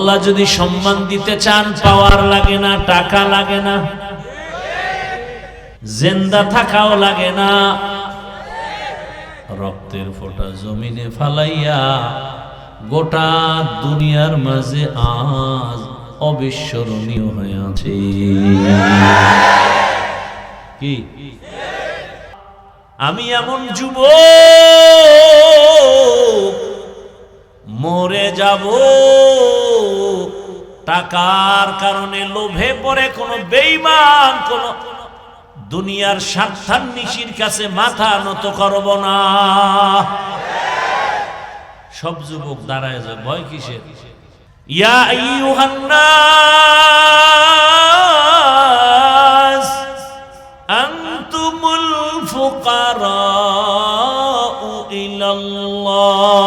আল্লাহ যদি সম্মান দিতে চান পাওয়ার লাগে না, টাকা লাগে না, জিন্দা থাকাও লাগে না, রক্তের ফোঁটা জমিনে ফালাইয়া গোটা দুনিয়ার মাঝে আজ অবিস্মরণীয় হয়ে আছে। কি আমি এমন যুবক মরে যাব টাকার কারণে, লোভে পড়ে কোন বেঈমান কোন দুনিয়ার স্বার্থান্বেষীর কাছে মাথা নত করব না। সব যুবক দাঁড়ায় যায়, ভয় কিসের? ইয়া আইয়ুহান নাস আনতুমুল ফুকারাউ ইলাল্লাহ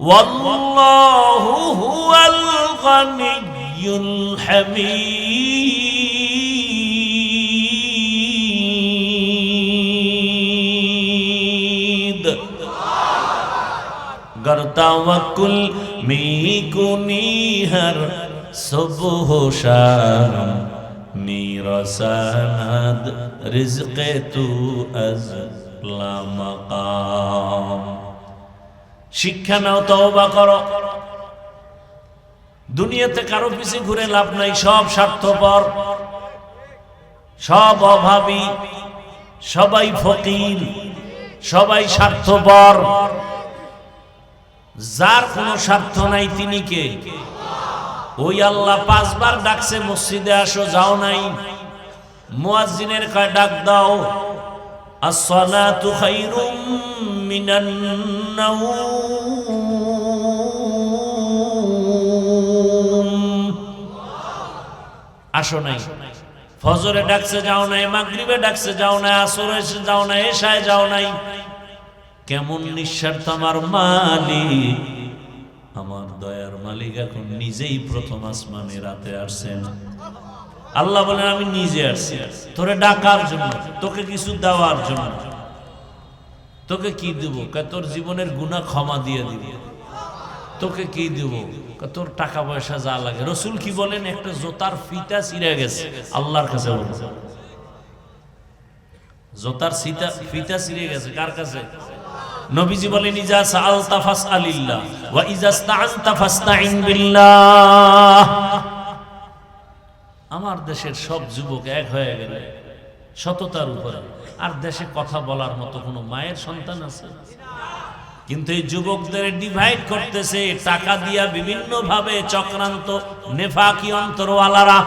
ওয়াল্লাহু হুয়াল গানিয়্যুল হামিদ। गर तवक्कुल में कुनी हर सुबह शाम मेरा सनद रिज़्क़े तू अज़ ला मकाम। শিক্ষা নাও, তওবা করো। দুনিয়াতে কারো পিছে ঘুরে লাভ নাই, সব স্বার্থপর, সব অভাবী, সবাই ফকির, সবাই স্বার্থপর। যার কোনো স্বার্থ নাই তিনি কে? ওই আল্লাহ 5 বার ডাকছে মসজিদে আসো, যাও নাই। মুয়াজ্জিনের কয় ডাক দাও, as-salatu khairum minan nawm। আসো নাই। ফজরে ডাকছে যাও নাই, মাগরিবে ডাকছে যাও নাই, আসরে যাও নাই, এশায় যাও নাই। কেমন নিঃস্বার্থ আমার মালিক, আমার দয়ার মালিক এখন নিজেই প্রথম আসমানে রাতে আসছেন। আল্লাহ বলেন আমি নিজে আসছি তোরে ডাকার জন্য, তোকে কিছু দেওয়ার জন্য। তোকে কি দেব? তোর জীবনের গুনাহ ক্ষমা দিয়ে দিব। তোকে কি দেব? তোর টাকা পয়সা যা লাগে। রসুল কি বলেন? একটা জোতার ফিতা ছিঁড়ে গেছে, আল্লাহর কাছে বলছে। জোতার ফিতা ছিঁড়ে গেছে কার কাছে? নবীজি বলেন ইজা সাআলতা ফাসআলিল্লাহ ওয়া ইজা ইসতাআনতা ফাসতাইন বিল্লাহ। আমার দেশের সব যুবক এক হয়ে গেল সততার উপরে। আর দেশে কথা বলার মতো কোনো মায়ের সন্তান আছে? কিন্তু এই যুবকদের ডিভাইড করতেছে টাকা দিয়া বিভিন্ন ভাবে চক্রান্ত নেফাকি অন্তরওয়ালারা।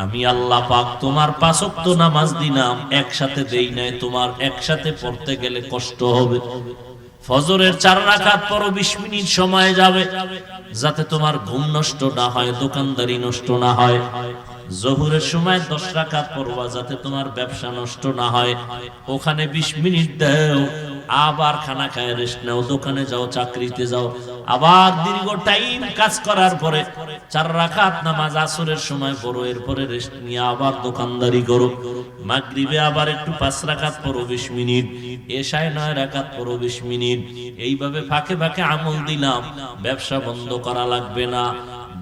আমি আল্লাহ পাক তোমার 5 ওয়াক্ত নামাজ দিলাম, একসাথে দেই নাই, তোমার একসাথে পড়তে গেলে কষ্ট হবে। ফজরের 4 রাকাত পড়ো, 20 মিনিট সময় যাবে, যাতে তোমার ঘুম নষ্ট না হয়, দোকানদারি নষ্ট না হয়। জোহরের সময় 10 রাকাত পড়বা, যাতে তোমার ব্যবসা নষ্ট না হয়, ওখানে 20 মিনিট দাও। আবার খানা খায় রেস্ট নাও, দোকানে যাও, চাকরিতে যাও। আবার দীর্ঘ টাইম কাজ করার পরে 4 রাকাত নামাজ আসরের সময় পড়ো, এরপরে রেস্ট নিয়ে আবার দোকানদারি করো। মাগরিবে আবার একটু 5 রাকাত পড়ো 20 মিনিট, এশায় 9 রাকাত পড়ো 20 মিনিট। এইভাবে ফাঁকে ফাঁকে আমল দিলাম। ব্যবসা বন্ধ করা লাগবে না,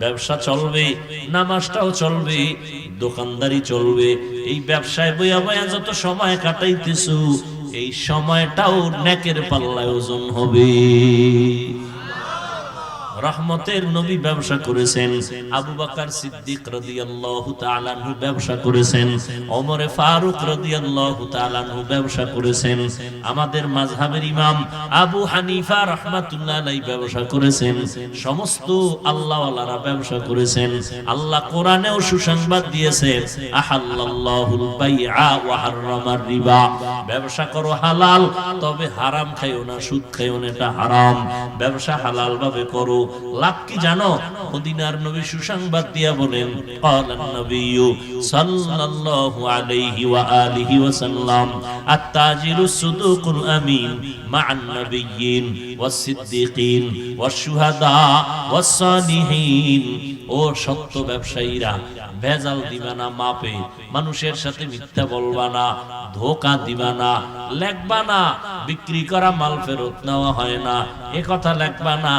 ব্যবসা চলবে, নামাজটাও চলবে, দোকানদারি চলবে। এই ব্যবসায় বইয়া বইয়া যত সময় কাটাইতেছো, এই সময়টাও নেকের পাল্লায় ওজন হবে। রহমতের নবী ব্যবসা করেছেন, আবু বকর সিদ্দিক রাদিয়াল্লাহু তাআলা আনহু ব্যবসা করেছেন, ওমর ফারুক রাদিয়াল্লাহু তাআলা আনহু ব্যবসা করেছেন, আমাদের মাযহাবের ইমাম আবু হানিফা রাহমাতুল্লাহ আলাইহি ব্যবসা করেছেন, সমস্ত আল্লাহওয়ালারা ব্যবসা করেছেন। আল্লাহ কোরআনেও সুসংবাদ দিয়েছে, আহাল্লাল্লাহুল বাইআ ওয়া হাররামার রিবা। ব্যবসা করো হালাল, তবে হারাম খাইও না, সুদ খাইও না, এটা হারাম। ব্যবসা হালাল ভাবে করো। লাভ কি জানো? মদিনার নবী সুসংবাদ দিয়া বলেন, ক্বালান নবিয়্যু সাল্লাল্লাহু আলাইহি ওয়া আলিহি ওয়া সাল্লাম, আত-তাজিরু সুদুকুল আমিন মা'আন নাবিয়্যিন ওয়াস সিদ্দিকিন ওয়াশ শুহাদা ওয়াস সালিহিন। ও সত্য ব্যবসায়ীরা, ভেজাল দিবা না মাপে, মানুষের সাথে মিথ্যা বলবা না, ধোঁকা দিবা না, লেখবা না, বিক্রি করা মাল ফেরত নেওয়া হয় না, এ কথা লেখবা না।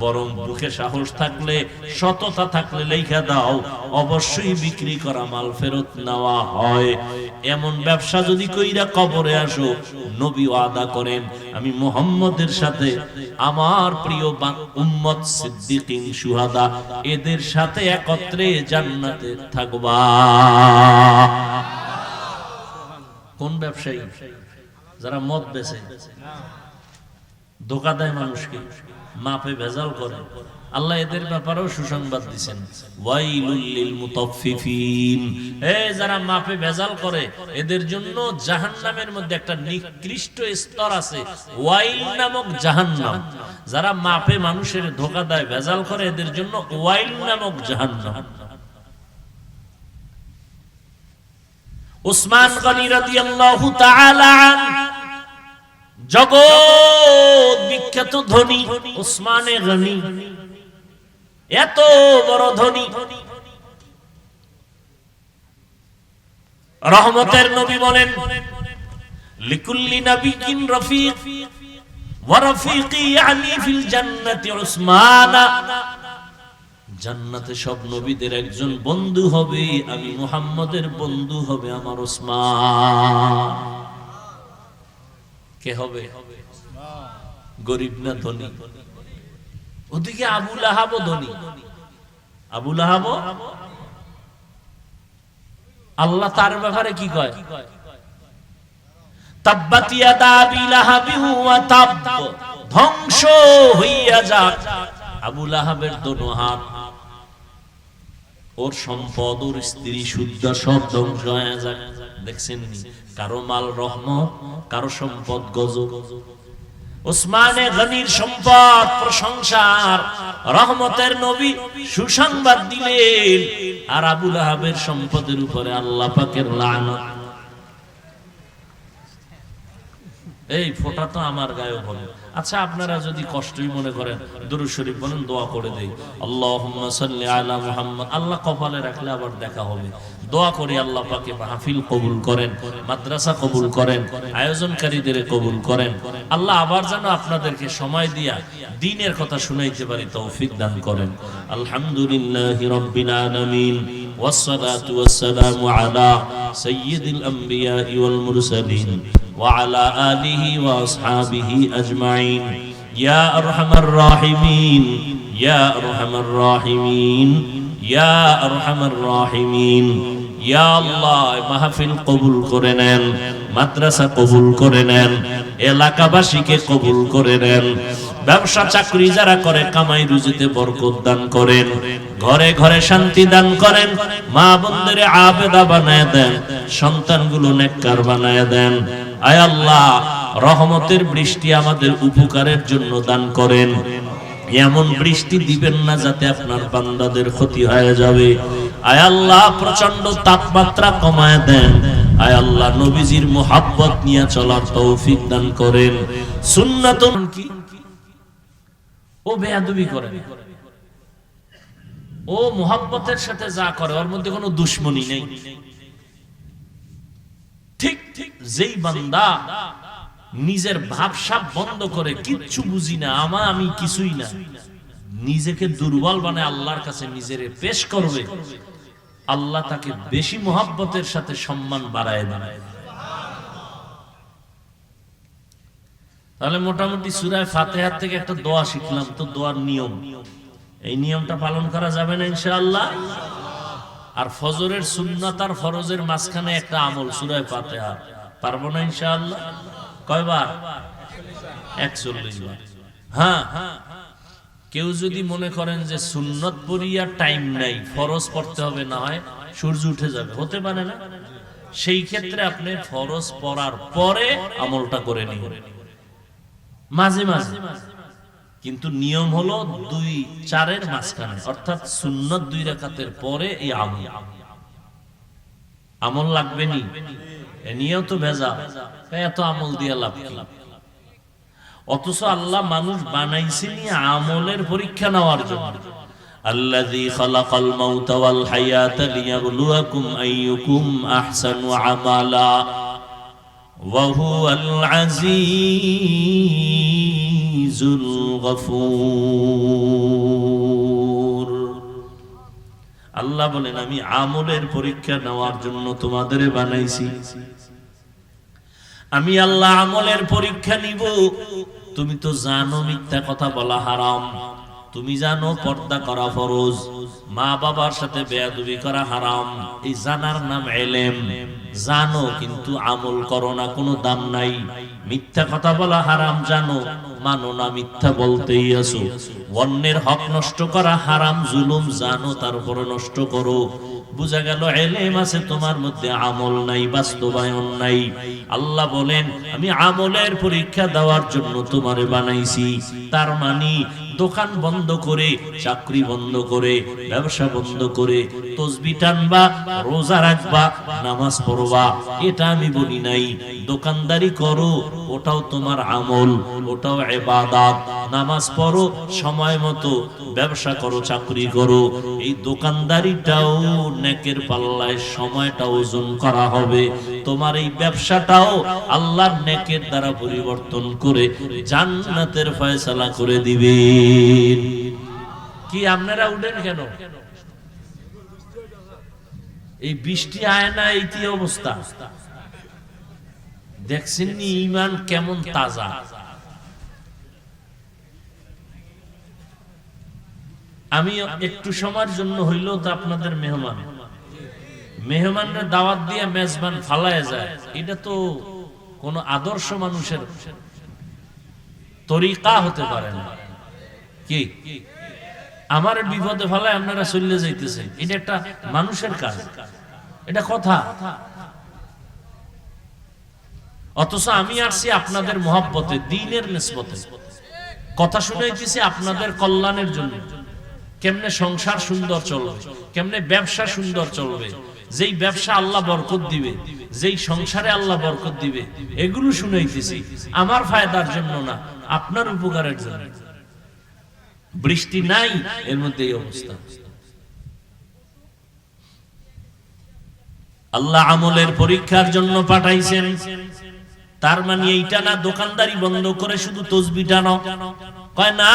বরং বুকে সাহস থাকলে, সততা থাকলে লেখা দাও, অবশ্যই বিক্রি করা মাল ফেরত নেওয়া হয়। এমন ব্যবসা যদি কইরা কবরে আসো, নবী ওয়াদা করেন, আমি মুহাম্মদের সাথে আমার প্রিয় উম্মত সিদ্দিকিন শুহাদা এদের সাথে একত্রে জান্নাতে থাকবা। কোন ব্যবসায়ী? যারা মদ বেচে, ধোঁকা দেয় মানুষকে, মাপে ভেজাল করে, আল্লাহ এদের ব্যাপারেও সুসংবাদ দিবেন, ওয়াইলুল লিল মুতাফফিফিন। যারা মাপে ভেজাল করে এদের জন্য জাহান্নামের মধ্যে একটা নিকৃষ্ট স্তর আছে, ওয়াইল নামক জাহান্নাম। যারা মাপে মানুষের ধোঁকা দেয়, ভেজাল করে, এদের জন্য ওয়াইল নামক জাহান্নাম। উসমান গনি রাদিয়াল্লাহু তাআলা আনহু, জগৎ বিখ্যাত ধনী উসমানে গনি, এত বড় ধনী, রহমতের নবী বলেন, লিকুল্লি নাবিয়্যিন রাফিক ওয়া রাফিকি ইয়ানি ফিল জান্নাতি উসমান। জান্নাতে সব নবীদের একজন বন্ধু হবে, আমি মুহাম্মদের বন্ধু হবে আমার উসমান। কে হবে? গরিব না ধনী? ওদিকে আবু লাহাব ধনী, আবু লাহাব, আল্লাহ তার ব্যাপারে কি কয়? তাব্বাত ইয়াদা আবি লাহাবি ওয়া তাব, ধ্বংস হইয়া যাক আবু লাহাবের দোনো হাত, ওর সম্পদ, ওর স্ত্রী শুদ্ধ সব ধ্বংস হয়ে যাক। দেখছেন কারো মাল রহমত, কারো সম্পদ গজব। উসমানে গনির সম্পদ প্রশংসার, রহমতের নবী সুসংবাদ দিলেন, আর আবু লাহাবের সম্পদের উপরে আল্লাহ পাকের লানত। এই ফোঁটা তো আমার গায়ে বলে। আচ্ছা, আপনারা যদি কষ্টই মনে করেন, দুরূদ শরীফ বলেন, দোয়া করে দেই, আল্লাহুম্মা সাল্লি আলা মুহাম্মদ। আল্লাহ কপালে রাখলে আবার দেখা হবে। দোয়া করি আল্লাহ পাকে মাহফিল কবুল করেন, মাদ্রাসা কবুল করেন, আয়োজনকারীদের কবুল করেন। আল্লাহ আবার যেন আপনাদেরকে সময় দিয়া দ্বীনের কথা শুনাইতে পারি তৌফিক দান করেন। আলহামদুলিল্লাহি রাব্বিল আলামিন, ওয়াসসালাতু ওয়াসসালামু আলা সাইয়্যিদিল আমবিয়া ওয়াল মুরসালিন ওয়া আলা আলিহি ওয়া আসহাবিহি আজমাইন। ইয়া আরহামার রাহিমিন, ইয়া আরহামার রাহিমিন, ইয়া আরহামার রাহিমিন। ইয়া আল্লাহ, মাহফিল কবুল করে নেন, মাদ্রাসা কবুল করে নেন, এলাকাবাসীকে কবুল করে নেন। ব্যবসা চাকরি যারা করে কামাই রুজিতে বরকত দান করেন, ঘরে ঘরে শান্তি দান করেন, মা বোনদের আবেদা বানায় দেন, সন্তানগুলো নেককার বানায় দেন। আয় আল্লাহ, রহমতের বৃষ্টি আমাদের উপকারের জন্য দান করেন। এমন বৃষ্টি দিবেন না যাতে আপনার বান্দাদের ক্ষতি হয়ে যাবে। আয় আল্লাহ, প্রচন্ড তাপমাত্রা কমায় দেন। আয় আল্লাহ, নবীজির মুহাব্বত নিয়ে চলার তৌফিক দান করেন। সুন্নাতুন কি ও বেয়াদবি করে, ও মুহাব্বতের সাথে যা করে ওর মধ্যে কোনো দুশমনি নেই। ঠিক ঠিক যেই বান্দা নিজের ভাবসাব বন্ধ করে, কিচ্ছু বুঝি না, আমি কিছুই না, নিজেকে দুর্বল বানায় আল্লাহর কাছে নিজের পেশ করবে, আল্লাহ তাকে বেশি মুহাব্বতের সাথে সম্মান বাড়ায় দেয়। তাহলে মোটামুটি সূরা ফাতিহা থেকে একটা দোয়া শিখলাম, তো দোয়ার নিয়ম, এই নিয়মটা পালন করা যাবে না ইনশাআল্লাহ। আর ফজরের সুন্নাত আর ফরজের মাঝখানে একটা আমল সূরা ফাতিহা, পারবো না ইনশাআল্লাহ? কয়বার? 41 বার। হ্যাঁ, কেউ যদি মনে করেন যে সুন্নত পড়িয়া টাইম নাই, ফরজ পড়তে হবে, না হয় সূর্য উঠে যাবে, হতে পারে না, সেই ক্ষেত্রে আপনি ফরজ পড়ার পরে আমলটা করে নিন মাঝে মাঝে। কিন্তু নিয়ম হলো 2-4 মাঝখানে, অর্থাৎ সুন্নত 2 রাকাতের পরে এই আমল লাগবে নি। এ নিয়েও তো ভেজা, এত আমল দিয়ে লাভ কি? অথচ আল্লাহ মানুষ বানাইছেন আমলের পরীক্ষা নেওয়ার জন্য। আল্লাযী খালাকাল মাউতা ওয়াল হায়াতা লিয়াবলুয়াকুম আইয়ুকুম আহসানু আমালা। ওয়া হুয়াল আজিজুল গফুর। আল্লাহ বলেন আমি আমলের পরীক্ষা নেওয়ার জন্য তোমাদের বানাইছি। আমি আল্লাহ আমলের পরীক্ষা নিব। তুমি তো জানো মিথ্যা কথা বলা হারাম, তুমি জানো পর্দা করা ফরজ, মা বাবার সাথে বেয়াদবি করা হারাম। এই জানার নাম ইলম। জানো কিন্তু আমল করো না, কোনো দাম নাই। মিথ্যা কথা বলা হারাম জানো, মানো না, মিথ্যা বলতেই আছো। অন্যের হক নষ্ট করা হারাম, জুলুম জানো তারপরে নষ্ট করো। বুঝা গেল ইলম আছে তোমার মধ্যে, আমল নাই, বাস্তবায়ন নাই। আল্লাহ বলেন আমি আমলের পরীক্ষা দেওয়ার জন্য তোমারে বানাইছি। তার মানে দোকান বন্ধ করে, চাকরি বন্ধ করে, ব্যবসা বন্ধ করে তাসবিহ টানবা, রোজা রাখবা, নামাজ পড়বা, এটা আমি বলি নাই। দোকানদারি করো, ওটাও তোমার আমল, ওটাও ইবাদত। নামাজ পড়ো সময় মতো, ব্যবসা করো, চাকরি করো, এই দোকানদারিটাও নেকের পাল্লায় সময়টা ওজন করা হবে। তোমার এই ব্যবসাটাও আল্লাহর নেকের দ্বারা পরিবর্তন করে জান্নাতের ফয়সালা করে দিবে। কি আপনারা উঠেন কেন? এই বৃষ্টি আয় না, এইটি অবস্থা। দেখছেন নি ঈমান কেমন তাজা। আমি একটু সময়ের জন্য হইলেও তো আপনাদের মেহমান, মেহমানরা দাওয়াত দিয়ে মেজবান ফালায় যায়, এটা তো কোন আদর্শ মানুষের তরিকা হতে পারে না। কি আমার বিপদে ফালায় আপনারা চলে যাইতেছেন, এটা একটা মানুষের কাজ, এটা কথা। অথচ আমি আসছি আপনাদের মহব্বতে, দ্বীনের নিসবতে কথা শুনাইতেছি আপনাদের কল্যাণের জন্য। কেমনে সংসার সুন্দর চলবে, কেমনে ব্যবসা সুন্দর চলবে, যেই ব্যবসা আল্লাহ বরকত দিবে, যেই সংসারে আল্লাহ বরকত দিবে, এগুলো শুনাইতেছি আমার ফায়দার জন্য না, আপনার উপকারের জন্য। বৃষ্টি নাই, এর মধ্যে এই অবস্থা। আল্লাহ আমলের পরীক্ষার জন্য পাঠাইছেন। তার মানে এইটা না দোকানদারি বন্ধ করে শুধু তাসবিহ টানো, কয় না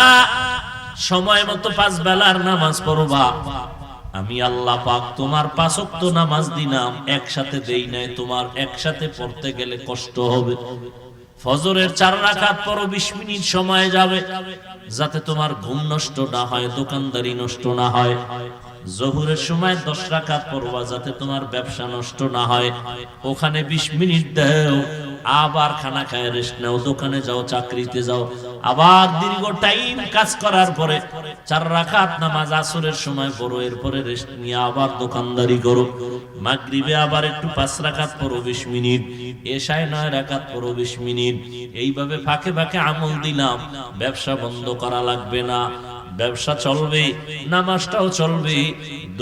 সময় মতো 5 বেলার নামাজ পড়বা। আমি আল্লাহ পাক তোমার 5 ওয়াক্ত নামাজ দিলাম, একসাথে দেই নাই, তোমার একসাথে পড়তে গেলে কষ্ট হবে। ফজরের 4 রাকাত পড়ো, 20 মিনিট সময় যাবে, যাতে তোমার ঘুম নষ্ট না হয়, দোকানদারি নষ্ট না হয়। জোহরের সময় 10 রাকাত পড়বা, যাতে তোমার ব্যবসা নষ্ট না হয়, ওখানে 20 মিনিট দাও। আবার খানা খায় রেস্ট নাও, দোকানে যাও, চাকরিতে যাও, আবার দীর্ঘ টাইম কাজ করার পরে 4 রাকাত নামাজ আসরের সময় পড়ো, এরপরে রেস্ট নিয়ে আবার দোকানদারি করো। মাগরিবে আবার একটু 5 রাকাত পড়ো 20 মিনিট, এশায় 9 রাকাত পড়ো 20 মিনিট। এইভাবে ফাঁকে ফাঁকে আমল দিলাম। ব্যবসা বন্ধ করা লাগবে না, ব্যবসা চলবে, নামাজটাও চলবে,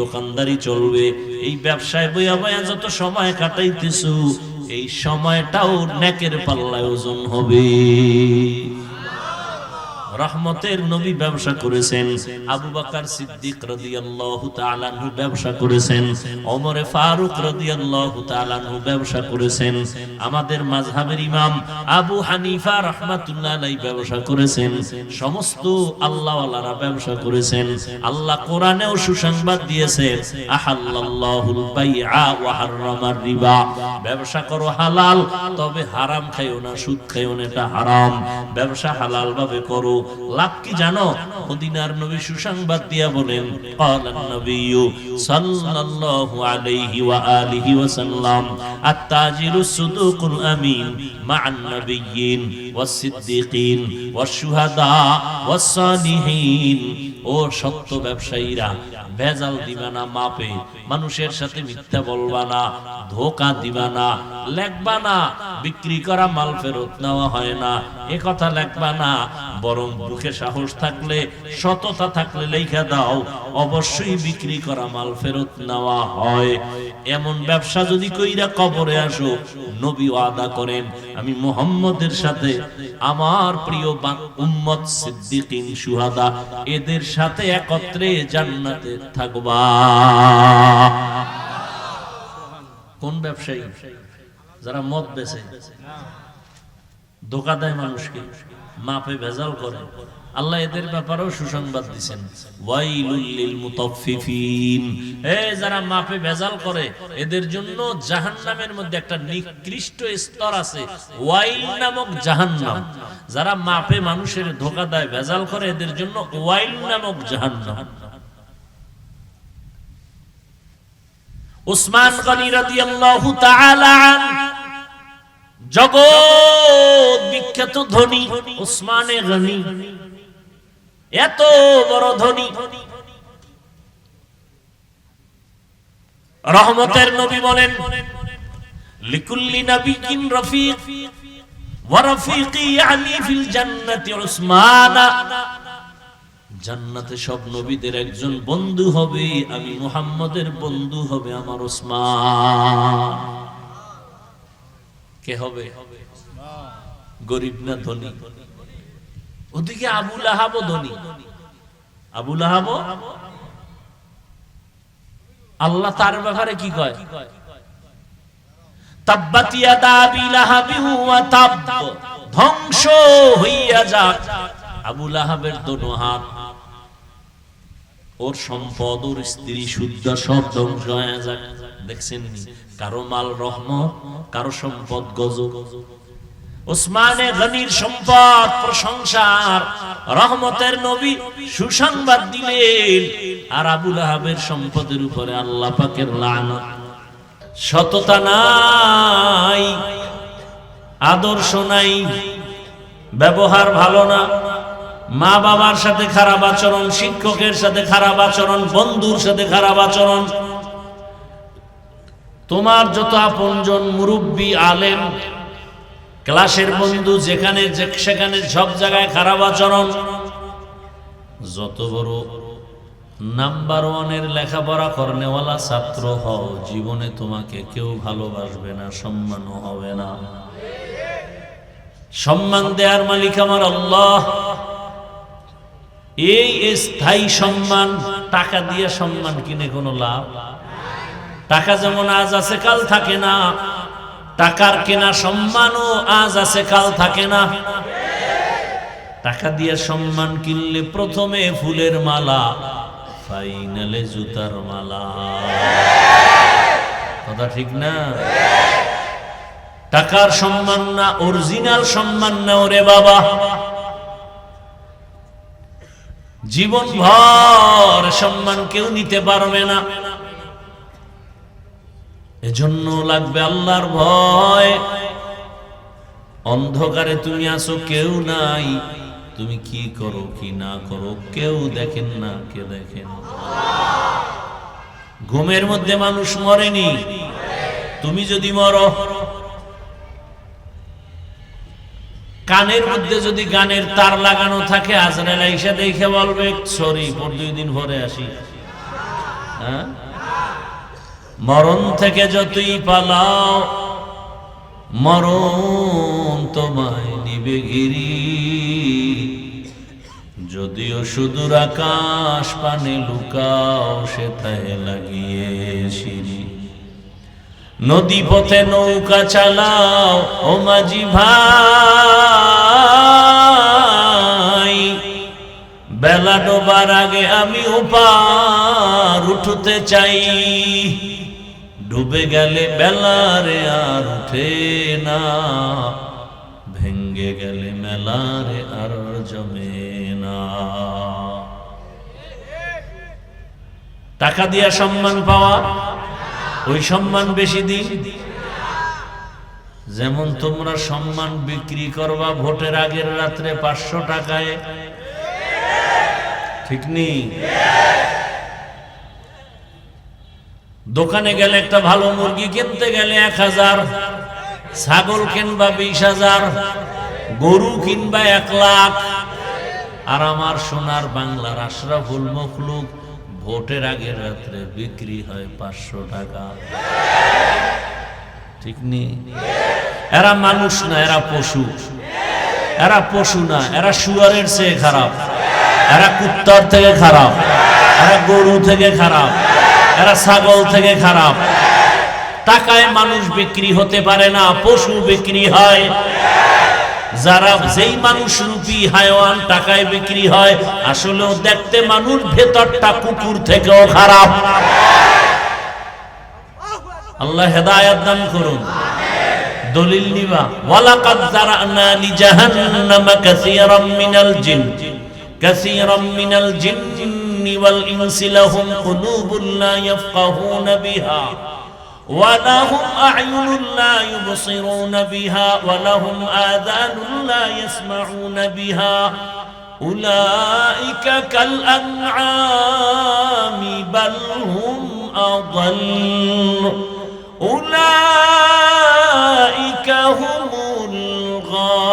দোকানদারি চলবে। এই ব্যবসায় বইয়া বইয়া যত সময় কাটাইতেছো, এই সময়টাও নেকের পাল্লায় ওজন হবে। রহমতের নবী ব্যবসা করেছেন, আবু বকর সিদ্দিক রাদিয়াল্লাহু তাআলা আনহু ব্যবসা করেছেন, ওমর ফারুক রাদিয়াল্লাহু তাআলা আনহু ব্যবসা করেছেন, আমাদের মাযহাবের ইমাম আবু হানিফা রাহমাতুল্লাহ আলাইহি ব্যবসা করেছেন, সমস্ত আল্লাহওয়ালারা ব্যবসা করেছেন। আল্লাহ কোরআনেও সুসংবাদ দিয়েছেন, আহাল্লাল্লাহুল বাইআ ওয়া হাররামার রিবা। ব্যবসা করো হালাল, তবে হারাম খাইও না, সুদ খাইও না, এটা হারাম। ব্যবসা হালাল ভাবে করো। লাভ কি জানো? মদিনার নবী সুসংবাদ দিয়া বলেন, ক্বালান নবিয়্যু সাল্লাল্লাহু আলাইহি ওয়া আলিহি ওয়া সাল্লাম, আত-তাজিরু সুদুকুল আমিন মা'আন নাবিয়্যিন ওয়াস সিদ্দিকিন ওয়াশ শুহাদা ওয়াস সালিহিন। ও সত্য ব্যবসায়ীরা, ভেজাল দিবা না মাপে, মানুষের সাথে মিথ্যা বলবা না, ধোঁকা দিবা না, লেখবা না বিক্রি করা মাল ফেরত নেওয়া হয় না, এ কথা লেখবা না। বরং বুকে সাহস থাকলে, সততা থাকলে লেখা দাও, অবশ্যই বিক্রি করা মাল ফেরত নেওয়া হয়। এমন ব্যবসা যদি কইরা কবরে আসো, নবী ওয়াদা করেন আমি মুহাম্মদের সাথে, আমার প্রিয় উম্মত সিদ্দিকিন শুহাদা, এদের সাথে একত্রে জান্নাতে থাকবা। কোন ব্যবসায়ী? যারা মদ বেচে, ধোঁকা দেয় মানুষকে, মাপে ভেজাল করে, আল্লাহ এদের ব্যাপারেও সুসংবাদ দিবেন, ওয়াইলুল লিল মুতাফফিফিন। যারা মাপে ভেজাল করে এদের জন্য জাহান্নামের মধ্যে একটা নিকৃষ্ট স্তর আছে, ওয়াইল নামক জাহান্নাম। যারা মাপে মানুষের ধোঁকা দেয়, ভেজাল করে, এদের জন্য ওয়াইল নামক জাহান্নাম। উসমান গনি রাদিয়াল্লাহু তাআলা আনহু, জগৎ বিখ্যাত ধনী উসমানে গনি, এত বড় ধনী, রহমতের নবী বলেন, লিকুল্লি নাবিয়্যিন রাফিক ওয়া রাফিকি আলী ফিল জান্নাতি উসমান। জান্নাতে সব নবীদের একজন বন্ধু হবে, আমি মুহাম্মদের বন্ধু হবে আমার উসমান। কে হবে? গরিব না ধনী? ওদিকে আবু লাহাব ধনী, আবু লাহাব, আল্লাহ তার ব্যাপারে কি কয়? তাব্বাত ইয়াদা আবি লাহাবি ওয়া তাব, ধ্বংস হইয়া যাক আবু লাহাবের দোনো হাত, ওর সম্পদ, ওর স্ত্রী শুদ্ধ সব ধ্বংস হয়ে যাক। দেখছেন কারো মাল রহমত, কারো সম্পদ গজব। উসমানে গনির সম্পদ প্রশংসার, রহমতের নবী সুসংবাদ দিলেন, আর আবু লাহাবের সম্পদের উপরে আল্লাহ পাকের লানত। সততা নাই, আদর্শ নাই, ব্যবহার ভালো না, মা বাবার সাথে খারাপ আচরণ, শিক্ষকের সাথে খারাপ আচরণ, বন্ধুর সাথে খারাপ আচরণ, তোমার যত আপনজন, মুরব্বী, আলেম, ক্লাসের বন্ধু, যেখানে সেখানে সব জায়গায় খারাপ আচরণ। যত বড় নাম্বার ওয়ানের লেখাপড়া করনেওয়ালা ছাত্র হও, জীবনে তোমাকে কেউ ভালোবাসবে না, সম্মানও হবে না। সম্মান দেওয়ার মালিক আমার আল্লাহ। এই স্থায়ী সম্মান, টাকা দিয়ে সম্মান কিনে কোনো লাভ? টাকা যেমন আজ আছে কাল থাকে না, টাকার কেনা সম্মানও আজ আছে কাল থাকে না। টাকা দিয়ে সম্মান কিনলে প্রথমে ফুলের মালা, ফাইনালে জুতার মালা। কথা ঠিক না? টাকার সম্মান না, অরিজিনাল সম্মান না ওরে বাবা। জীবন ভর সম্মান কেউ নিতে পারবে না। এজন্য লাগবে আল্লাহর ভয়। অন্ধকারে তুমি আছো, কেউ নাই, তুমি কি করো কি না করো কেউ দেখেন না। কে দেখেন? ঘুমের মধ্যে মানুষ মরেনি, তুমি যদি মরো। কানের মধ্যে যদি গানের তার লাগানো থাকে, আজরাইল আইসা দেখে বলবে সরি, 2 দিন পরে আসি। হ্যাঁ, মরণ থেকে যতই পালাও, মরণ তোমায় নিবে গিরি। যদিও সুদূর আকাশ পানে লুকাও, সেথায় লাগিয়ে সিঁড়ি। নদী পথে নৌকা চালাও ও মাঝি ভাই, বেলা ডোবার আগে আমি ওপার উঠতে চাই। ডুবে গেলে বেলারে আর উঠে না, ভেঙ্গে গেলে মেলারে আর জমে না। টাকা দিয়া সম্মান পাওয়া, ওই সম্মান বেশি দিন। যেমন তোমরা সম্মান বিক্রি করবা ভোটের আগের রাত্রে 500 টাকায়, ঠিক নেই? দোকানে গেলে একটা ভালো মুরগি কিনতে গেলে 1000, ছাগল কিনবা 20,000, গরু কিনবা 1 লাখ। আর আমার সোনার বাংলার আশরাফুল মখলুক ভোটের আগের রাত্রে বিক্রি হয় 500 টাকা, ঠিক নেই? এরা মানুষ না, এরা পশু। এরা পশু না, এরা শুয়ারের চেয়ে খারাপ, এরা কুত্তার থেকে খারাপ, এরা গরু থেকে খারাপ, এরা ছাগল থেকে খারাপ। টাকায় মানুষ বিক্রি হতে পারে না, পশু বিক্রি হয়। যারা যেই মানুষ রূপী হায়াওয়ান টাকায় বিক্রি হয়, আসলেও দেখতে মানুষ, ভেতরটা কুকুর থেকেও খারাপ। আল্লাহ হেদায়েত দান করুন। দলিল নিবা, ওয়ালাকাদ যারানা লিজাহান্নামা কাসীরাম মিনাল জিন্নি ওয়াল ইনসি লাহুম কুলুবুন লা ইয়াফকাহুনা বিহা ওয়া লাহুম আ'য়ুনুন লা ইউবসিরুনা বিহা ওয়া লাহুম আযানুন লা ইয়াসমাউনা বিহা উলাইকা কাল আনআমি বাল হুম আযাল উলাইকা হুমুল গাফিলুন।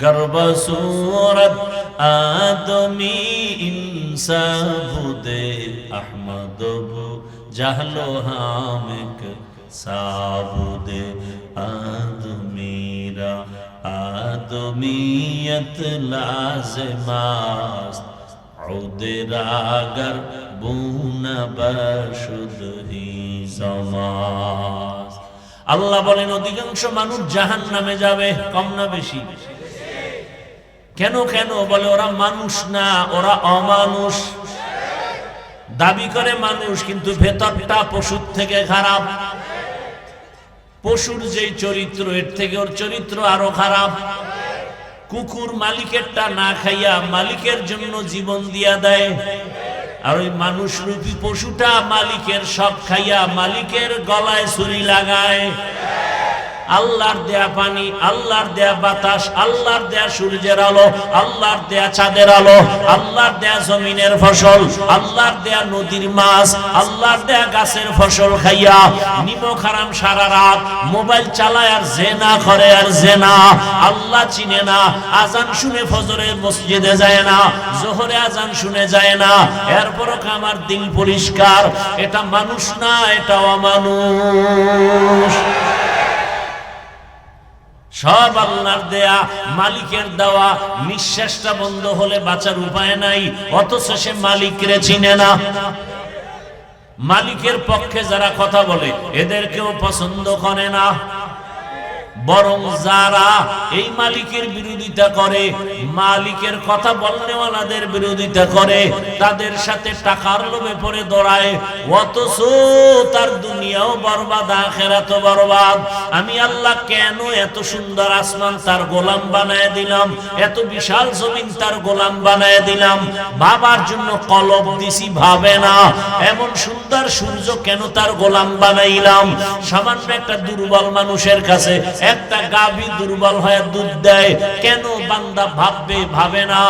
গর্ব সূরত আদমি ইনসা বুদে আহমদ বু জাহলো হামিক সাবুদে আদমিরা आदमियत लाज़िमास्त उदरागर बुना बशुद ही समास। আল্লাহ বলেন অধিকাংশ মানুষ জাহান্নামে যাবে। কম না বেশি? কেন কেন? বলে ওরা মানুষ না, ওরা অমানুষ। দাবি করে মানুষ, কিন্তু ভেতরটা পশুর থেকে খারাপ। পশুর যেই চরিত্র, এর থেকে ওর চরিত্র আরো খারাপ। কুকুর মালিকেরটা না খাইয়া মালিকের জন্য জীবন দিয়া দেয়, আর ওই মানুষ রূপী পশুটা মালিকের সব খাইয়া মালিকের গলায় ছুরি লাগায়। আল্লাহর দেয়া পানি, আল্লাহর দেয়া বাতাস, আল্লাহর দেয়া সূর্যের আলো, আল্লাহর দেয়া চাঁদের আলো, আল্লাহর দেয়া জমিনের ফসল, আল্লাহর দেয়া নদীর মাছ, আল্লাহর দেয়া গাছের ফসল খাইয়া নিমক হারাম সারা রাত মোবাইল চালায় আর জেনা করে আর জেনা। আল্লাহ চিনে না, আজান শুনে ফজরের মসজিদে যায় না, জোহরে আজান শুনে যায় না, এরপরও আমার দিল পরিষ্কার। এটা মানুষ না, এটা অমানুষ। সব আল্লাহর দেয়া, মালিকের দেওয়া। নিঃশ্বাসটা বন্ধ হলে বাঁচার উপায় নাই, অথচ সে মালিকরে চিনে না। মালিকের পক্ষে যারা কথা বলে এদেরকেও পছন্দ করে না, বরং যারা এই মালিকের বিরোধিতা করে, মালিকের কথা বলনেওয়ালাদের বিরোধিতা করে, তাদের সাথে টাকার লোভে পড়ে দৌড়ায়, অথচ তার দুনিয়াও বরবাদ, আখিরাতও বরবাদ। আমি আল্লাহ কেন এত সুন্দর আসমান তার গোলাম বানায় দিলাম, এত বিশাল জমিন তার গোলাম বানায় দিলাম? বাবার জন্য কলব দিছি, ভাবে না। এমন সুন্দর সূর্য কেন তার গোলাম বানাইলাম? সামান্য একটা দুর্বল মানুষের কাছে একটা গাভী দুর্বল হয়ে দুধ দেয়, কেন বান্দা ভাববে? ভাবে না।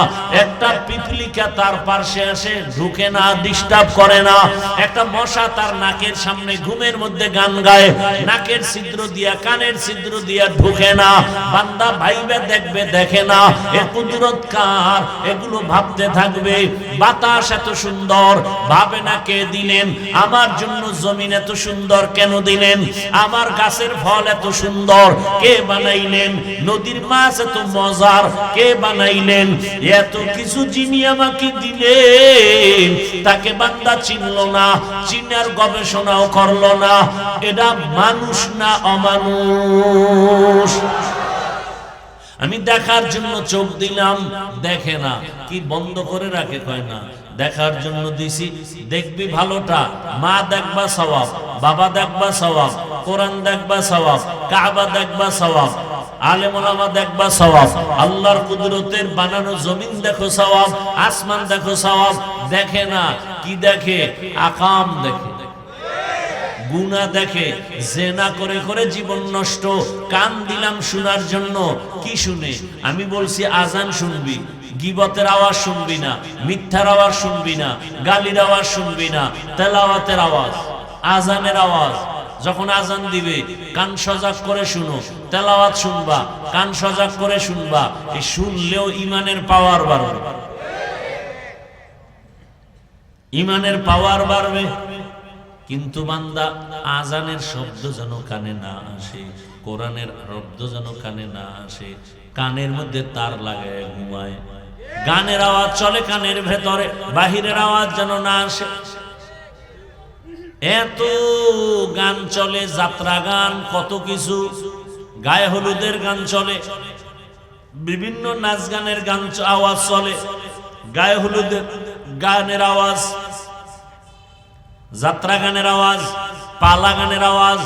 একটা পিপলিকা তার পাশে আসে, ঢুকে না, ডিস্টার্ব করে না। একটা মশা তার নাকের সামনে ঘুমের মধ্যে গান গায়, নাকের ছিদ্র দিয়া কানের ছিদ্র দিয়া ঢুকে না। বান্দা ভাইবে দেখবে, দেখে না। এ কুদরত কার? এগুলো ভাবতে থাকবে। বাতাস এত সুন্দর, ভাবে না কে দিলেন? আমার জন্য জমিন এত সুন্দর কেন দিলেন? আমার গাছের ফল এত সুন্দর কে বানাইলেন? নদীর মাছ এত মজার কে বানাইলেন? এত কিছু যিনি আমাকে দিলেন, তাকে বান্দা চিনলো না, চিনার গবেষণাও করলো না। এটা মানুষ না অমানুষ? আমি দেখার জন্য চোখ দিলাম, দেখে না। কি বন্ধ করে রাখে? কয় না, দেখার জন্য দিছি, দেখবি ভালোটা। মা দেখবা সওয়াব, বাবা দেখবা সওয়াব, কোরআন দেখবা সওয়াব, কাবা দেখবা সওয়াব, আলেম ওলামা দেখবা সওয়াব, আল্লাহর কুদরতের বানানো জমিন দেখো সওয়াব, আসমান দেখো সওয়াব। দেখে না। কি দেখে? আকাম দেখে, গুনাহ দেখে, জেনা করে করে জীবন নষ্ট। কান দিলাম শোনার জন্য, কি শুনে? আমি বলছি আজান শুনবি, গীবতের আওয়াজ শুনবি না, মিথ্যার আওয়াজ শুনবি না, গালির আওয়াজ শুনবি না, তেলাওয়াতের আওয়াজ, আজানের আওয়াজ। যখন আজান দিবে কান সজাগ করে শুনো, তেলাওয়াত শুনবা, কান সজাগ করে শুনবা। এই শুনলেও ইমানের পাওয়ার বাড়বে, ইমানের পাওয়ার বাড়বে। কিন্তু বান্দা আজানের শব্দ যেন কানে না আসে, কোরআনের শব্দ যেন কানে না আসে, কানের মধ্যে তার লাগায় ঘুমায়। গানের আওয়াজ চলে কানের ভেতরে, বাহিরের আওয়াজ যেন না আসে। এত গান চলে, যাত্রা গান, কত কিছু, গায়ে হলুদের গান চলে, বিভিন্ন নাচ গানের গান আওয়াজ চলে, গায়ে হলুদের গানের আওয়াজ, যাত্রা গানের আওয়াজ, পালা গানের আওয়াজ,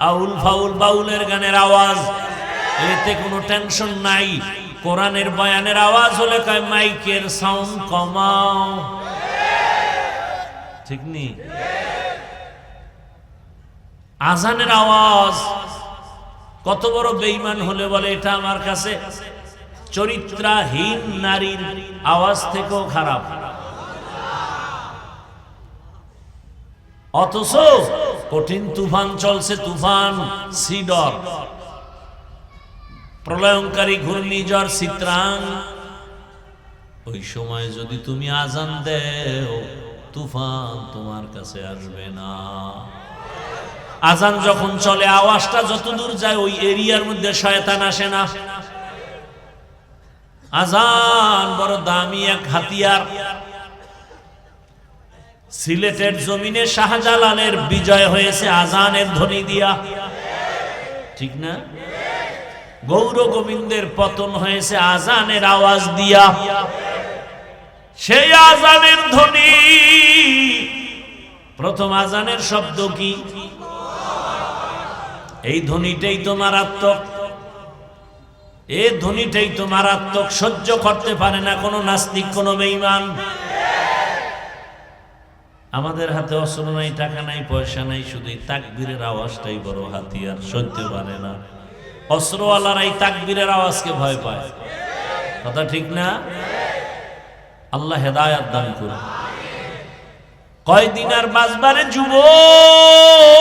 আউল ফাউল বাউলের গানের আওয়াজ। এতে কোনো টেনশন নাই। কোরআনের বয়ানের আওয়াজ হলে কয় মাইকের সাউন্ড কমাও, ঠিক নি? আজানের আওয়াজ কত বড় বেঈমান হলে বলে এটা আমার কাছে চরিত্রহীন নারীর আওয়াজ থেকেও খারাপ। অথচ কঠিন তুফান চলছে, তুফান সিডর, প্রলয়ঙ্কারী ঘূর্ণিঝড় চিত্রাং। ওই সময় যদি তুমি আজান দেও, তুফান তোমার কাছে আসবে না। আজান যখন চলে, আওয়াজটা যত দূর যায় ওই এরিয়ার মধ্যে শয়তান আসে না। আজান বড় দামি এক হাতিয়ার। সিলেটের জমিনে শাহজালালের বিজয় হয়েছে আজানের ধ্বনি দিয়া, ঠিক না? গৌর গোবিন্দের পতন হয়েছে আজানের আওয়াজ দিয়া। সেই আজানের ধ্বনি, প্রথম আজানের শব্দ কি? এই ধ্বনিটাই তো মারাত্মক। এই ধ্বনিটাই তো মারাত্মক, সহ্য করতে পারে না কোনো নাস্তিক, কোনো বেঈমান। আমাদের হাতে অস্ত্র নাই, টাকা নাই, পয়সা নাই, শুধু তাকবীরের আওয়াজটাই বড় হাতিয়ার, সহ্য পারে না। অস্ত্রওয়ালারাই তাকবীরের আওয়াজকে ভয় পায়, কথা ঠিক না? আল্লাহ হেদায়াত দান করুন। কয়দিন আর বাঁচবারে যুবক,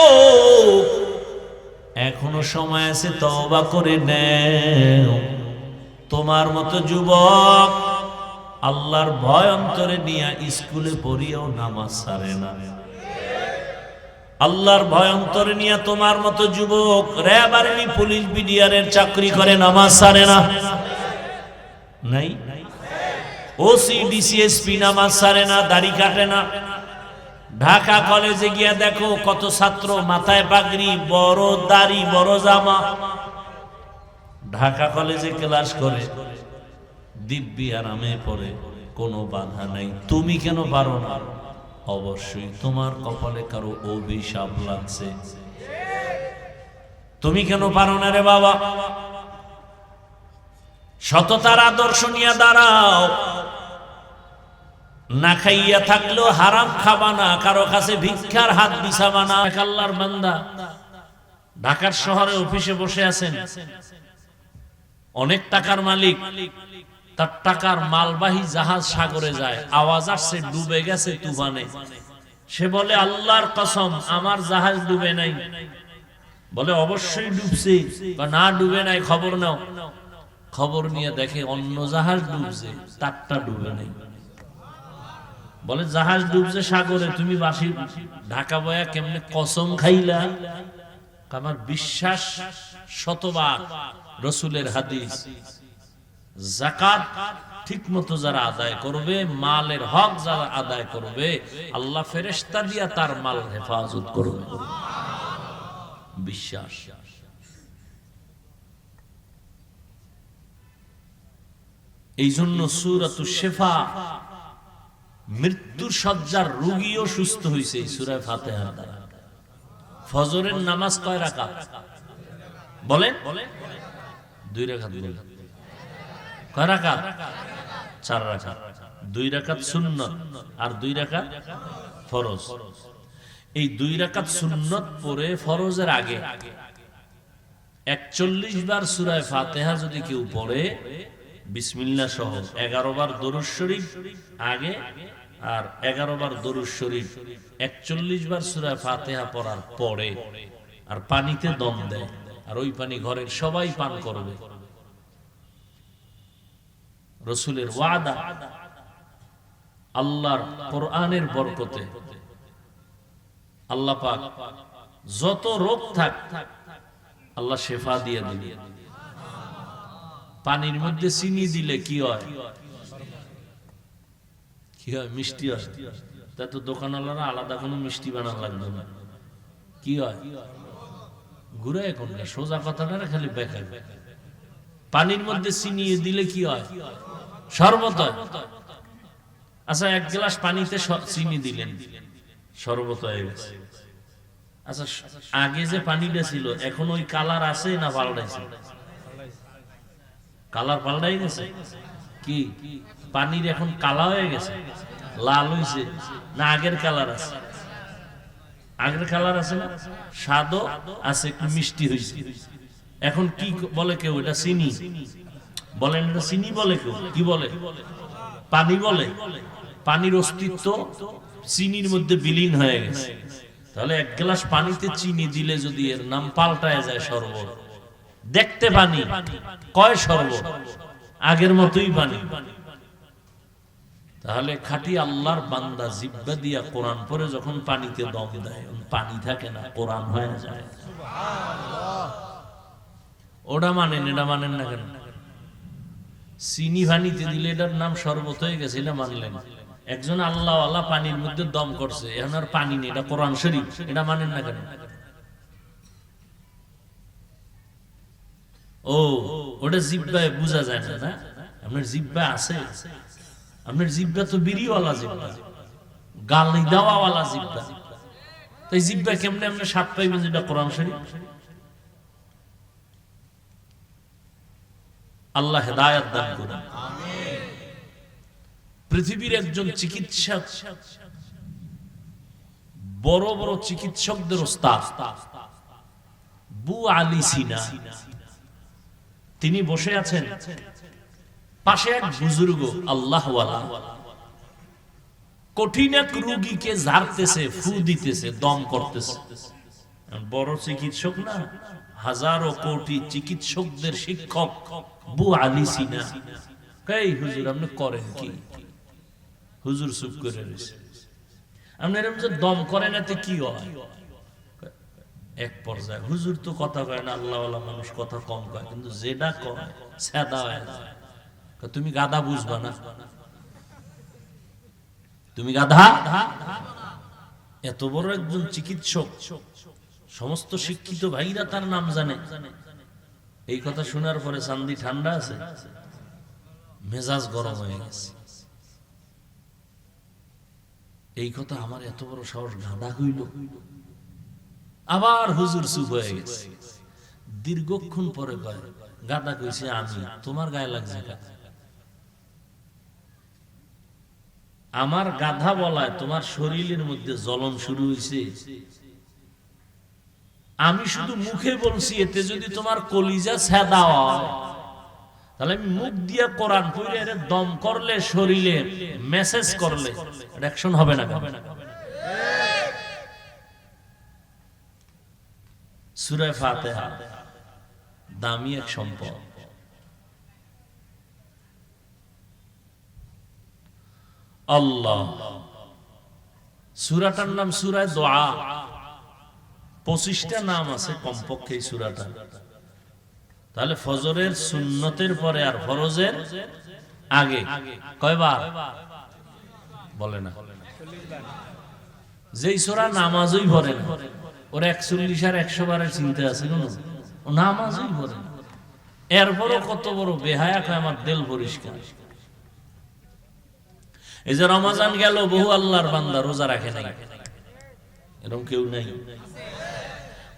এখনো সময় আছে, তওবা করে নেও। তোমার মতো যুবক আল্লাহর ভয় অন্তরে নিয়ে স্কুলে পড়িয়েও নামাজ ছাড়ে না। আল্লাহর ভয় অন্তরে নিয়ে তোমার মতো যুবক র‍্যাব আর্মি পুলিশ বিডিআরের চাকরি করে, নামাজ ছাড়ে না। নাই? ওসি ডিসিএসপি নামাজ ছাড়ে না, দাড়ি কাটে না। ঢাকা কলেজে গিয়া দেখো কত ছাত্র মাথায় পাগড়ি, বড় দাড়ি, বড় জামা, ঢাকা কলেজে ক্লাস করে, দিব্যি আরামে পড়ে, কোনো বাধা নাই। তুমি কেন পারো না? অবশ্যই তোমার কপালে কারো অভিশাপ লাগছে। তুমি কেন পারো না রে বাবা? সততার আদর্শ নিয়ে দাঁড়াও। না খাইয়া থাকলেও হারাম খাবা না, কারো কাছে ভিক্ষার হাত বিছাবা না। আল্লাহর বান্দা ঢাকার শহরে অফিসে বসে আছেন, অনেক টাকার মালিক, তার টাকার মালবাহী জাহাজ সাগরে যায়, আওয়াজ আসছে ডুবে গেছে তুফানে। সে বলে আল্লাহর কসম আমার জাহাজ ডুবে নাই। বলে অবশ্যই ডুবছে। না ডুবে নাই, খবর নাও। খবর নিয়ে দেখে অন্য জাহাজ ডুবছে, তারটা ডুবে নাই। বলে জাহাজ ডুবছে সাগরে, তুমি বাসি ঢাকা বয়া কেমনে কসম খাইলা? আমার বিশ্বাস শতবার রাসূলের হাদিস, যাকাত ঠিক মতো যারা আদায় করবে, মালের হক যারা আদায় করবে, আল্লাহ ফেরেশতা দিয়া তার মাল হেফাজত করবে। বিশ্বাস। এই জন্য সূরাতুশ শিফা, মৃত্যুর শয্যার রোগীও সুস্থ হয়েছে এই সূরা ফাতিহার দ্বারা। ফজরের নামাজ কয় রাকাত বলেন? 2 রাকাত। কয় রাকাত? 4 রাকাত। 2 রাকাত সুন্নাত আর 2 রাকাত ফরজ। এই 2 রাকাত সুন্নাত পড়ে ফরজের আগে 41 বার সূরা ফাতিহা যদি কেউ পড়ে, বিসমিল্লাহ সহ 11 বার দরুদ শরীফ আগে আর 11 বার দরুদ শরীফ, 41 বার সূরা ফাতিহা পড়ার পরে আর পানিতে দম দেয়, আর ওই পানি ঘরের সবাই পান করবে। রাসূলের ওয়াদা, আল্লাহর কোরআনের বরকতে আল্লাহ পাক যত রোগ থাক আল্লাহ শেফা দিয়ে দিবে। পানির মধ্যে চিনি দিলে কি হয়? কি হয়? মিষ্টি হয়। তা তো দোকানওয়ালারা আলাদা কোনো মিষ্টি বানানো লাগবে না। কি হয়? ঘুরে এখন সোজা কথাটা খালি বেকার। পানির মধ্যে চিনি দিলে কি হয়? শরবত হয়। আচ্ছা, এক গ্লাস পানিতে চিনি দিলেন, শরবত হয়ে গেছে। আচ্ছা, আগে যে পানিটা ছিল এখন ওই কালার আছে না পাল্টাইছে? কালার পাল্টাই গেছে। কি পানির এখন কালা হয়ে গেছে, লাল হইছে না আগের কালার আছে? আগের কালার আছে না, স্বাদও আছে, একটু মিষ্টি হইছে। এখন কি বলে কেউ? এটা চিনি বলেন, এটা চিনি বলে কেউ। কি বলে? পানি বলে। পানির অস্তিত্ব চিনির মধ্যে বিলীন হয়ে গেছে। তাহলে এক গ্লাস পানিতে চিনি দিলে যদি এর নাম পাল্টায় যায় শরবত, দেখতে পানি কয় শরবত, আগের মতোই পানি। তাহলে খাঁটি আল্লাহর বান্দা জিহ্বা দিয়া কোরআন পড়ে যখন পানিতে দম দেয়, পানি থাকে না, কোরআন হয়ে যায়। ওটা মানেন, এটা মানেন না কেন? চিনি পানিতে দিলে এটার নাম শরবত হয়ে গেছে, এটা মানলেন। একজন আল্লাহ আল্লাহ পানির মধ্যে দম করছে, এখন আর পানি নেই, এটা কোরআন শরীফ, এটা মানেন না কেন? ও ওটা জিহ্বায় বোঝা যায় না, না? আপনার জিহ্বা আছে, আপনার জিহ্বা তো বিড়িওয়ালা জিহ্বা, গালি দেওয়াওয়ালা জিহ্বা। তাই জিহ্বা কেমনে আপনি স্বাদ পাইবেন যেটা কোরআন শরীফ? আল্লাহ হেদায়েত দান করুন। পৃথিবীর একজন চিকিৎসক, বড় বড় চিকিৎসকদের ওস্তাদ বু আলী সিনা, তিনি বসে আছেন, পাশে এক বুজুর্গ আল্লাহওয়ালা কঠিন এক রোগীকে ঝাড়তেছে, ফু দিতেছে, দম করতেছে। বড় চিকিৎসক না, হাজারো কোটি চিকিৎসকদের শিক্ষক বু আলী সিনা। এই হুজুর আপনি করেন কি? হুজুর চুপ করে রয়েছে। আপনি এরকম যে দম করেন এতে কি হয়? এক পর্যায়ে হুজুর তো কথা কয় না, আল্লাহওয়ালা মানুষ কথা কম কয়, কিন্তু যেটা কয় সেটা হয় না। তুমি গাধা বুঝবা না, তুমি গাধা। এত বড় একজন চিকিৎসক, সমস্ত শিক্ষিত ভাইরা তার নাম জানে। এই কথা শোনার পরে চান্দি ঠান্ডা আছে, মেজাজ গরম হয়ে গেছে। এই কথা আমার এত বড় সাহস, গাধা হইল। আবার হুজুর চুপ হয়ে গেছে। দীর্ঘক্ষণ পরে কয়, গাধা কইছে আমি, তোমার গায়ে লাগছে কেন? আমার গাধা বলায় তোমার শরীরের মধ্যে জ্বলন শুরু হয়েছে। আমি শুধু মুখে বলছি, এতে যদি তোমার কলিজা ছেদা হয়, তাহলে আমি মুখ দিয়ে কোরআন পড়ে এর দম করলে, শরীরে মেসেজ করলে রিঅ্যাকশন হবে না? সূরা ফাতিহা দামি এক সম্পদ। আল্লাহ, সূরাটার নাম সূরা দোয়া। 25টা নাম আছে কমপক্ষে এই সূরাটা। তাহলে ফজরের সুন্নতের পরে আর ফরজের আগে কয়বার বলে না? যেই সূরা নামাজই পড়ে না, ওর 41 আর 100 বারের চিন্তা আছে কোন? ও নামাজই পড়ে না, এরপরও কত বড় বেহায়া কয় আমার দিল পরিষ্কার। এই যে রমজান গেল, বহু আল্লাহর বান্দা রোজা রাখে নাই, এরকম কেউ নাই?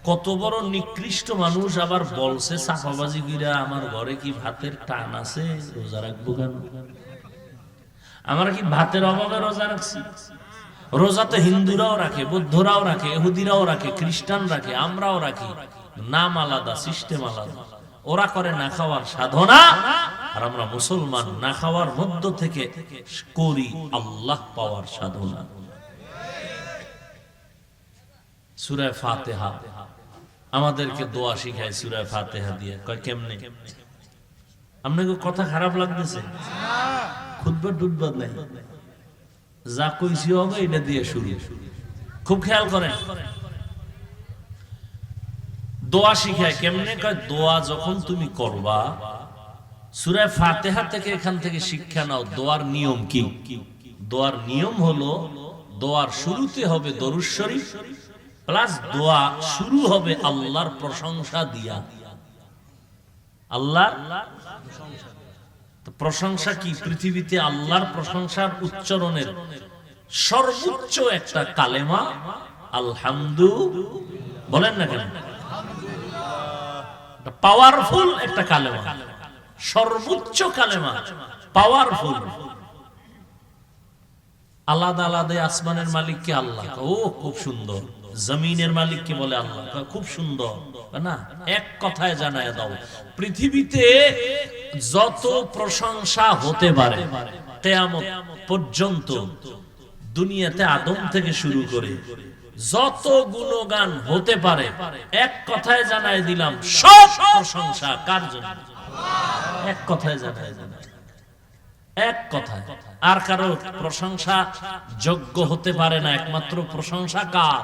কত বড় নিকৃষ্ট মানুষ আবার বলছে চাপাবাজি কইরা, আমার ঘরে কি ভাতের টান আছে, রোজা রাখবো কেন? আমরা কি ভাতের অভাবে রোজা রাখছি? রোজা তো হিন্দুরাও রাখে, বৌদ্ধরাও রাখে, ইহুদিরাও রাখে, খ্রিস্টান রাখে, আমরাও রাখি। নাম আলাদা, সিস্টেম আলাদা। ওরা করে না খাওয়ার সাধনা, আর আমরা মুসলমান না খাওয়ার মধ্য থেকে করি আল্লাহ পাওয়ার সাধনা। সূরা ফাতিহা আমাদেরকে দোয়া শিখায়, সূরা ফাতিহা দিয়ে। কয় কেমনে? আপনাকে কথা খারাপ লাগতেছে? খুতবা টুতবা নাই, যা কইছি হবে এটা দিয়ে শুরু। খুব খেয়াল করেন, দোয়া শিখায় কেমনে, কয় দোয়া যখন তুমি করবা সূরা ফাতিহা থেকে এখান থেকে শিক্ষা নাও দোয়ার নিয়ম কি। দোয়ার নিয়ম হলো দোয়ার শুরুতে হবে দরুদ শরীফ প্লাস দোয়া শুরু হবে আল্লাহর প্রশংসা দিয়া। আল্লাহর প্রশংসা কি? পৃথিবীতে আল্লাহর প্রশংসার উচ্চারণের সর্বোচ্চ একটা কালেমা আলহামদু, বলেন না কেন, পাওয়ারফুল একটা কালেমা, সর্বোচ্চ কালেমা, পাওয়ারফুল। আলাদা আলাদা আসমানের মালিককে আল্লাহ, ও খুব সুন্দর। জমিনের মালিককে বলে আল্লাহ, খুব সুন্দর না। এক কথায় জানায় দাও, পৃথিবীতে যত প্রশংসা হতে পারে কিয়ামত পর্যন্ত, দুনিয়াতে আদম থেকে শুরু করে যত গুণগান হতে পারে, এক কথায় জানায় দিলাম সব প্রশংসা কার জন্য? এক কথায় জানায় দিলাম, এক কথায়। আর কারো প্রশংসা যোগ্য হতে পারে না, একমাত্র প্রশংসা কার?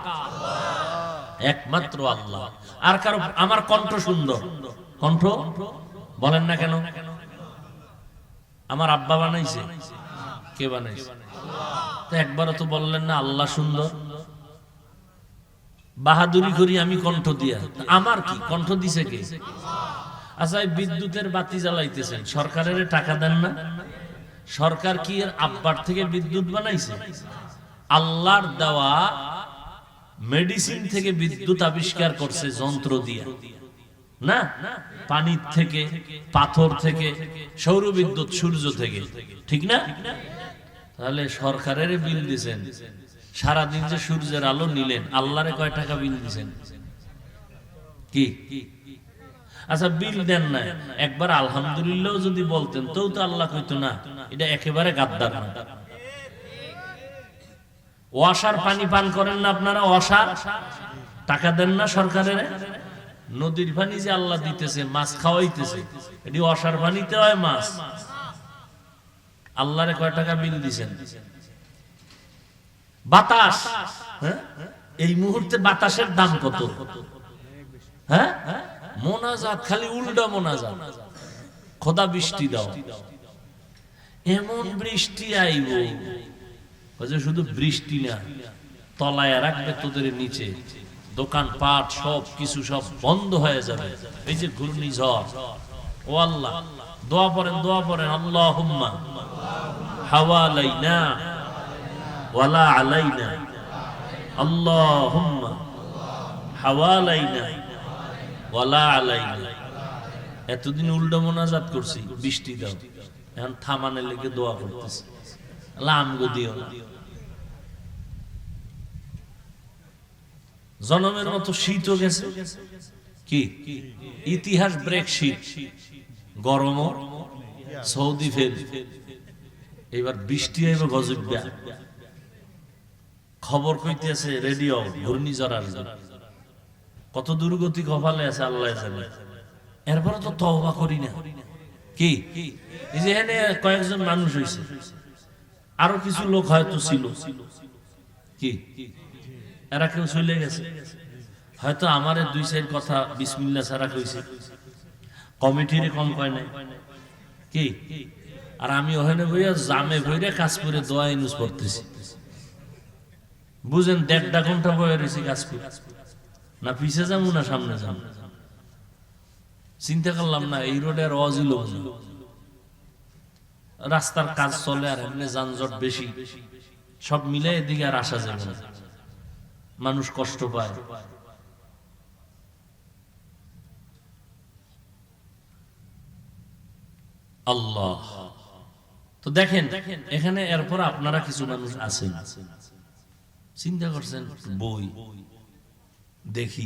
একমাত্র আল্লাহ। আর কারো, আমার কণ্ঠ সুন্দর, কণ্ঠ বলেন না কেন? আমার আব্বা বানাইছে, কে বানাইছে? একবারও তো বললেন না আল্লাহ সুন্দর। বাহাদুরি করি আমি কণ্ঠ দিয়া, আমার কি কণ্ঠ দিছে কে? আচ্ছা, বিদ্যুতের বাতি জ্বালাইতেছেন, সরকারের টাকা দেন না? সরকার কি এর আব্বার থেকে বিদ্যুৎ বানাইছে? আল্লাহর দেওয়া মেডিসিন থেকে বিদ্যুৎ আবিষ্কার করছে যন্ত্র দিয়ে, না? পানির থেকে, পাথর থেকে, সৌর বিদ্যুৎ, সূর্য থেকে, ঠিক না? তাহলে সরকারের বিল দিছেন, সারাদিন যে সূর্যের আলো নিলেন, আল্লাহরে কয় টাকা বিল দিছেন? কি? আচ্ছা, বিল দেন না, একবার আলহামদুলিল্লাহ যদি বলতেন তো আল্লাহ কইতো না এটা একেবারে গাদ্দার না। ওয়াসার পানি পান করেন না আপনারা? ওয়াসার টাকা দেন না সরকারের? নদীর পানি যে আল্লাহ দিতেছে, মাছ খাওয়াইতেছে, এটি ওয়াসার পানিতে হয় মাছ। আল্লাহরে কয় টাকা বিল দিছেন? বাতাস, এই মুহূর্তে বাতাসের দাম কত? হ্যাঁ, মোনাজাত, খালি উল্টা মোনাজাত, খোদা বৃষ্টি দাও। এমন বৃষ্টি আইব, শুধু বৃষ্টি না, তলায় রাখবে তোদের নিচে, দোকান পাট সব কিছু সব বন্ধ হয়ে যাবে। এই যে ঘূর্ণিঝড়, ও আল্লাহ, দোয়া পড়েন, দোয়া পড়েন, আল্লাহুম্মা হাওয়ালাইনা ওয়ালা আলাইনা, আল্লাহুম্মা হাওয়ালাইনা ওয়ালা আলাইনা। এতদিন উল্টো মোনাজাত করছি, বৃষ্টি দাও, এখন থামানের লেগে দোয়া করতেছি, আমগো দিও না। জনমের মতো শীতও গেছে, কি ইতিহাস ব্রেক শীত, গরম সৌদি ফেল, এবার বৃষ্টি আইব গজব। খবর কইতেছে রেডিও, ঘূর্ণিঝড় আসবে, কত দুর্গতি কপালে আছে আল্লাহ জানে। এরপরে তো তওবা করি না। কি এই যে এখানে কয়েকজন মানুষ হইছে, আরো কিছু লোক হয়তো ছিল, কি এরা কেউ চলে গেছে, হয়তো আমারে দুই চার কথা বিসমিল্লাহ ছাড়া কইছে, কমিটির কম কয় নাই, কি? আর আমি ওখানে বইয়া জামে বইরে কাজ করে দোয়া ইউজ করতেছি, বুঝেন? 1.5 ঘন্টা বয়ে রয়েছি কাজ করে, না পিছে যাবো না সামনে যাবো। চিন্তা করলাম না এই রোডে আর অজিল, রাস্তার কাজ চলে আর এমনি যানজট বেশি, সব মিলে এদিকে আর আসা যাবে না, মানুষ কষ্ট পায়। আল্লাহ, তো দেখেন এখানে এরপর আপনারা কিছু মানুষ আছেন, চিন্তা করছেন বই দেখি,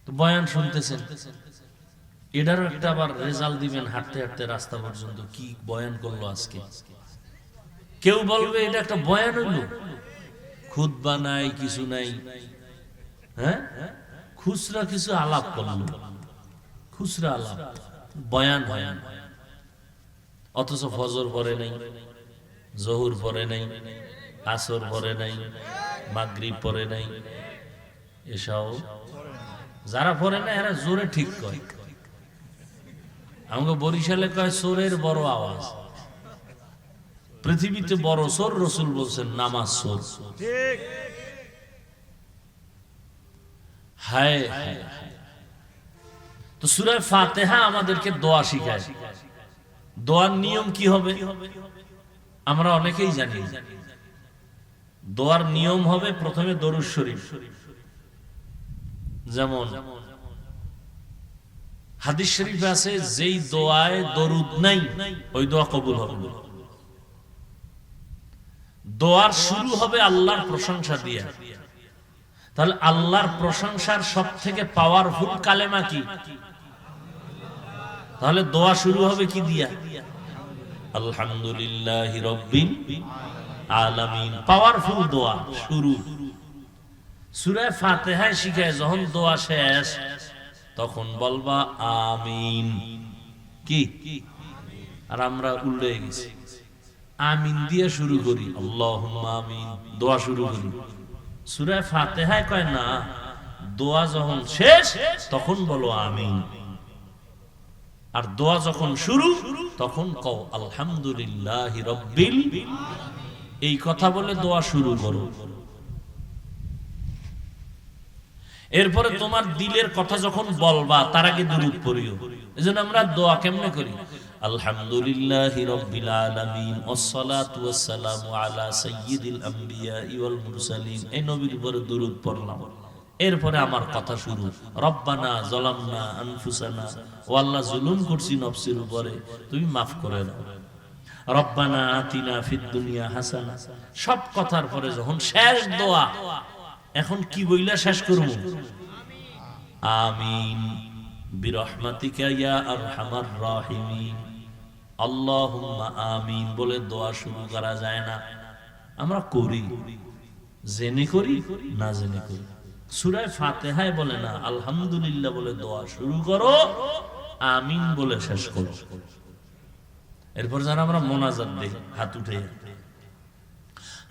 তো বয়ান শুনতেছেন, এটারও একটা আবার রেজাল্ট দিবেন হাঁটতে হাঁটতে রাস্তা পর্যন্ত, কি বয়ান করলো আজকে। কেউ বলবে এটা একটা বয়ান হইল, খুতবা নাই, কিছু নাই, হ্যাঁ, খুচরা কিছু আলাপ করলো, খুচরা আলাপ, বয়ান বয়ান। অথচ ফজর পড়ে নাই, জহুর পড়ে নাই, আসর পড়ে নাই, মাগরিব পড়ে নাই, এশাও যারা পড়ে না এরা জোরে ঠিক কয়। আমাকে বরিশালে কয় চোরের বড় আওয়াজ, পৃথিবীতে বড় চোর রাসূল বলছেন নামাজ চোর। ঠিক। হায় হায়। তো সূরা ফাতিহা আমাদেরকে দোয়া শিখায়। দোয়ার নিয়ম কি হবে আমরা অনেকেই জানি। দোয়ার নিয়ম হবে প্রথমে দরুদ শরীফ, যেমন হাদিস শরীফে আছে যেই দোয়ায় দরুদ নাই ওই দোয়া কবুল হবে না। দোয়ার শুরু হবে আল্লাহর প্রশংসা দিয়ে। তাহলে আল্লাহর প্রশংসার সবথেকে পাওয়ারফুল কালেমা কি? তাহলে দোয়া শুরু হবে কি দিয়া? আলহামদুলিল্লাহি রাব্বিল আলামিন। পাওয়ারফুল দোয়া শুরু। সূরা ফাতিহায় শিখায় যখন দোয়া শেষ তখন বলবা আমিন। কি? আর আমরা উল্টে গেছি, আমিন দিয়ে শুরু করি, আল্লাহুম্মা আমিন দোয়া শুরু করি। সূরা ফাতিহায় কয় না, দোয়া যখন শেষ তখন বলো আমিন, আর দোয়া যখন শুরু তখন কও আলহামদুলিল্লাহি রাব্বিল। এই কথা বলে দোয়া শুরু করো। এরপরে তোমার দিলের কথা যখন বলবা তার আগে দুরূদ পড়িও। এজন্য আমরা দোয়া কেমনে করি? আলহামদুলিল্লাহি রাব্বিল আলামিন ওয়াসসালাতু ওয়াসসালামু আলা সাইয়্যিদিল আম্বিয়া ওয়াল মুরসালিন। এই নবীর উপরে দুরূদ পড়লাম। এরপরে আমার কথা শুরু, রব্বানা যালামনা আনফুসানা, ও আল্লাহ জুলুম করছি নফসের উপরে, তুমি মাফ করে দাও। রব্বানা আতিনা ফিদ দুনিয়া হাসানা। সব কথার পরে যখন শেষ দোয়া, এখন কি বইলা শেষ করব? আমিন বিরহমাতিকা ইয়া আরহামার রাহিমিন। আল্লাহুম্মা আমিন বলে দোয়া শুরু করা যায় না? আমরা করি, জেনে করি না জেনে করি। সূরা ফাতিহায় বলে না আলহামদুলিল্লাহ বলে দোয়া শুরু করো, আমিন বলে শেষ করো। এরপর যারা আমরা মোনাজাত দেই, হাত উঠে,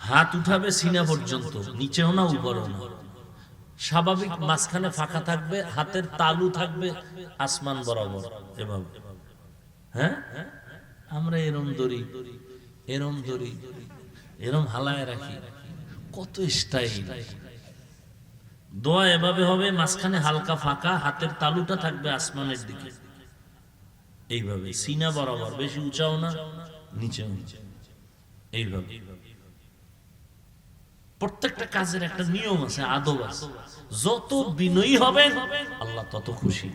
হাত উঠাবে সিনা পর্যন্ত, নিচেও না উপরেও না, স্বাভাবিক মাঝখানে ফাঁকা থাকবে, হাতের তালু থাকবে আসমান বরাবর এভাবে। হ্যাঁ, আমরা এরম ধরি, এরম ধরি, এরম হালায় রাখি, কত স্টাইল। দোয়া এভাবে হবে, মাঝখানে হালকা ফাঁকা, হাতের তালুটা থাকবে আসমানের দিকে, এইভাবে সিনা বরাবর, বেশি উঁচাও না নিচেও না, এইভাবে। প্রত্যেকটা কাজের একটা নিয়ম আছে, আদব আছে। যত বিনয়ী হবেন আল্লাহ তত খুশি।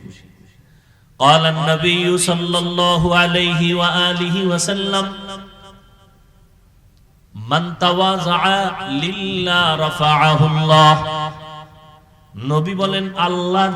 قال النبي صلى الله عليه وآله وسلم من تواضع لله رفعه الله। নবী বলেন আল্লাহর